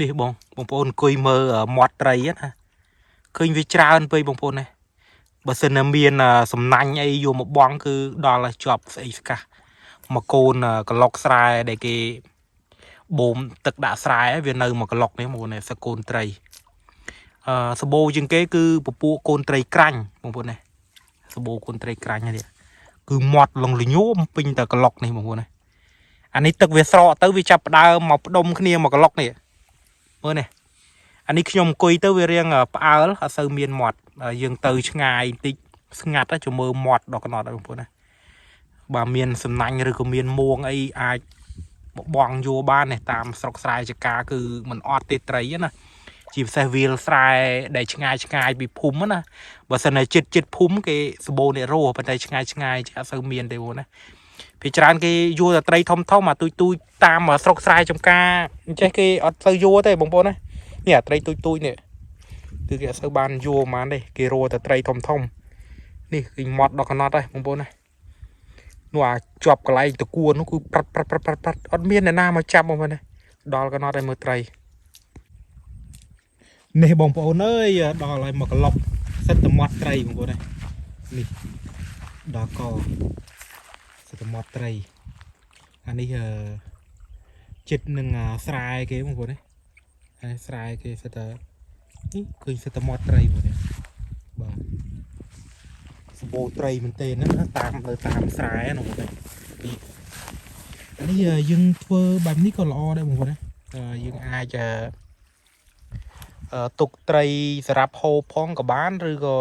នេះបងប្អូនអង្គុយមើលមាត់ត្រីណាឃើញវាច្រើនពេកបងប្អូនណាបើសិនណាមានសំណាញ់អីយកមកបងគឺដល់ឲ្យជាប់ស្អីស្កាស់មកកូនកន្លុកស្រែដែលគេបូមទឹកដាក់ស្រែវានៅមកកន្លុកនេះបងប្អូនសកូនត្រីសបោជាងគេគឺពពួកកូនត្រីក្រាញ់បងប្អូនណាសបោកូនត្រីក្រាញ់នេះគឺមាត់លងលញោមពេញតែកន្លុកនេះបងប្អូនណាអានេះទឹកវាស្រកទៅវាចាប់ផ្ដើមមកផ្ដុំគ្នាមកកន្លុកនេះមើលនេះអានេះខ្ញុំអង្គុយទៅវារៀងផ្អើលអត់សូវមានមាត់យើងទៅឆ្ងាយបន្តិចស្ងាត់ទៅមើលមាត់ដល់កណត់បងប្អូនណាបើមានសំណាញ់ឬក៏មានមួងអីអាចមកបងយួរបាននេះតាមស្រុកស្រែចកាគឺមិនអត់ទេត្រីណាជាពិសេសវាលស្រែដែលឆ្ងាយពីភូមិណាបើសិនតែចិត្តភូមិគេសបោនេះរស់ប៉ុន្តែឆ្ងាយអត់សូវមានទេបងណាពីច្រើនគេយួរតែត្រីធំអាទូចតាមស្រុកស្រែចំការអញ្ចេះគេអត់ទៅយួរទេបងប្អូនណានេះអាត្រីទូចនេះគឺគេអត់សូវបានយួរហ្មងទេគេរស់តែត្រីធំនេះគឺមាត់ដល់កណត់ហើយបងប្អូនណានោះជាប់កន្លែងតគួននោះគឺប្រាត់អត់មានអ្នកណាមកចាប់បងប្អូនណាដល់កណត់ឲ្យមើលត្រីនេះបងប្អូនអើយដល់ឲ្យមកកន្លុកសិតតែមាត់ត្រីបងប្អូនណានេះដល់កសិតតែមាត់ត្រីអានេះចិត្តនឹងស្រែគេបងប្អូនណាអាស្រែគេសិតតែនេះឃើញសិតតែមាត់ត្រីបងប្អូនបាទសបោត្រីមែនទេណាតាមស្រែហ្នឹងបងប្អូនអានេះយើងធ្វើបែបនេះក៏ល្អដែរបងប្អូនណាយើងអាចទុកត្រីសម្រាប់ហូបផងក៏បានឬក៏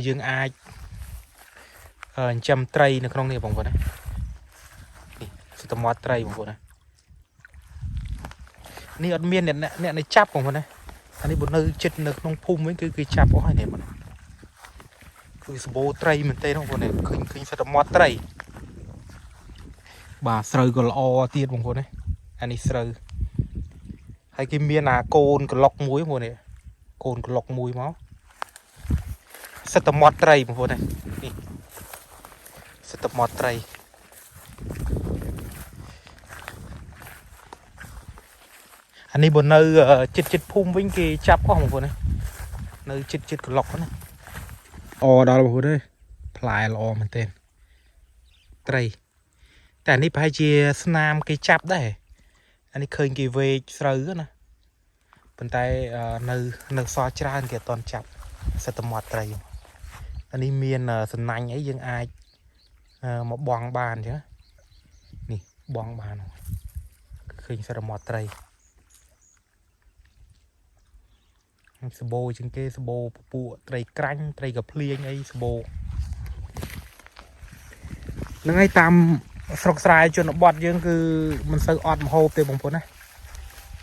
យើងអាចចិញ្ចឹមត្រីនៅក្នុងនេះបងប្អូនណានេះសិតតែមាត់ត្រីបងប្អូនណានេះអត់មានអ្នកនៅចាប់បងប្អូនណាអានេះបើនៅចិត្តនៅក្នុងភូមិវិញគឺគេចាប់អស់ហើយនេះបងគឺសបោត្រីមែនទេបងប្អូនឃើញសិតតែមាត់ត្រីបាទស្រូវក៏ល្អទៀតបងប្អូនណាអានេះស្រូវហើយគេមានកូនកន្លុកមួយបងប្អូននេះកូនកន្លុកមួយមកសិតតែមាត់ត្រីបងប្អូនណានេះសិតតែមាត់ត្រីអានេះបើនៅចិត្តភូមិវិញគេចាប់អស់បងប្អូនណានៅចិត្តកន្លុកណាដល់បងប្អូនអើយផ្លែល្អមែនទែនត្រីតែនេះប្រហែលជាស្នាមគេចាប់ដែរអានេះឃើញគេវេកស្រូវណាប៉ុន្តែនៅសល់ច្រើនគេអត់ទាន់ចាប់សិតតែមាត់ត្រីអានេះមានសំណាញ់អីយើងអាចមកបងបានអញ្ចឹងនេះបងបានឃើញសិតតែមាត់ត្រីសបោជាងគេសបោពពួកត្រីក្រាញ់ត្រីកាភ្លៀងអីសបោហ្នឹងហើយតាមស្រុកស្រែជនបទយើងគឺមិនសូវអត់ម្ហូបទេបងប្អូនណា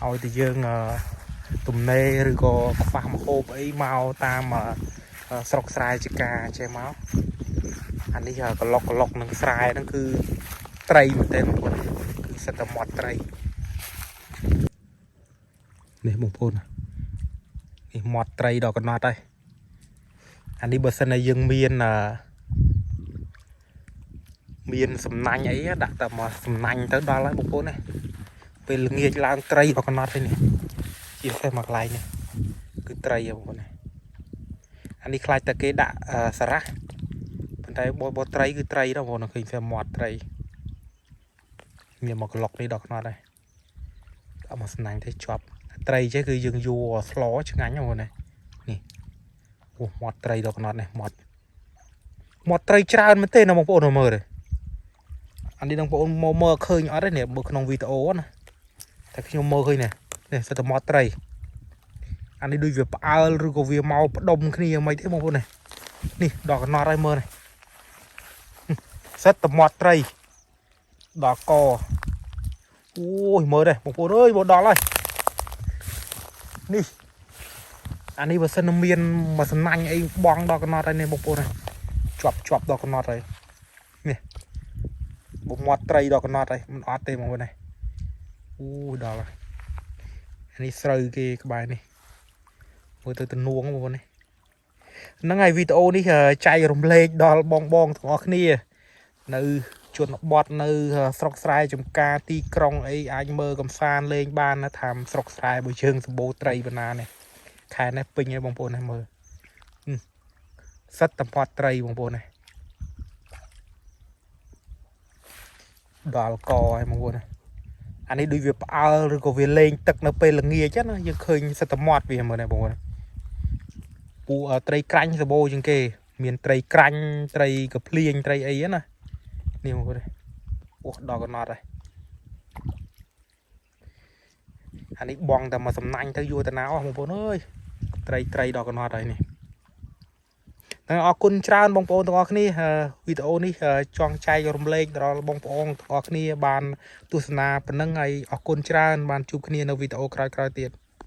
ឲ្យតែយើងទំនេរឬក៏ខ្វះម្ហូបអីមកតាមស្រុកស្រែចកាចេះមកអានេះកន្លុកនឹងស្រែហ្នឹងគឺត្រីមែនទេបងប្អូនគឺសិតតែមាត់ត្រីនេះបងប្អូននេះមាត់ត្រីដល់កណត់ហើយអានេះបើសិនតែយើងមានសំណាញ់អីដាក់តែមកសំណាញ់ទៅដល់ហើយបងប្អូនណាពេលល្ងាចឡើងត្រីដល់កណត់ហើយនេះជាពិសេសមកកន្លែងនេះគឺត្រីបងប្អូនណាអានេះខ្លាចតែគេដាក់សារ៉ាស់ប៉ុន្តែបត្រីគឺត្រីដល់បងប្អូនឃើញតែមាត់ត្រីមានមកកន្លុកនេះដល់កណត់ហើយអត់មកសំណាញ់ទេជាប់ត្រីចេះគឺយើងយួរស្លឆ្ងាញ់បងប្អូនណានេះអូមាត់ត្រីដល់កណត់នេះមាត់ត្រីច្រើនមែនទេណាបងប្អូនមើលទេអានេះបងប្អូនមកមើលឃើញអត់ទេនេះមើលក្នុងវីដេអូណាតែខ្ញុំមើលឃើញនេះសិតតែមាត់ត្រីអានេះដូចវាផ្អើលឬក៏វាមកផ្ដុំគ្នាមិនទេបងប្អូននេះដល់កណត់ហើយមើលនេះសិតតែមាត់ត្រីដល់កអូយមើលទេបងប្អូនអើយមកដល់ហើយនេះអានេះបើសិនមានមកសំណាញ់អីបងដល់កណត់ហើយនេះបងប្អូនជាប់ដល់កណត់ហើយនេះបំមាត់ត្រីដល់កណត់ហើយមិនអត់ទេបងប្អូនអូដល់ហើយអានេះស្រូវគេក្បែរនេះមើលទៅទំនួងបងប្អូនហ្នឹងហើយវីដេអូនេះចែករំលែកដល់បងទាំងអស់គ្នានៅ chuột nó bọt nơi sọc sài chùm ca ti krong ấy anh mơ cầm san lên ban nó tham sọc sài buổi chương sầm bố tray bên này khai này pin ấy bông bồn này mơ sắt tầm bọt tray bông bồn này đào cò hay bông bồn này anh ấy đuôi việc rồi có việc lên tật nó pe là nghề chắc nó nhưng khơi sắt tầm mọt vì mơ này bông bồn này pu tray canh sầm bố chừng kề miền tray canh tray cà phê tray ấy á nèนี่มาเลยโอ้ดอกก็นอดเลยอันนี้บองแต่มาสำนักทั้งยูแต่หนาวบางคนเอ้ยไตรดอกก็นอดเลยนี่แต่ออกคุณชาญบางคนตัวนี้วิดีโอนี้จองใจรวมเล็กเราบางคนตัวนี้บานตุสนาเป็นนั่งไงออกคุณชาญบานจูบนี้ในวิดีโอคลายๆเตียน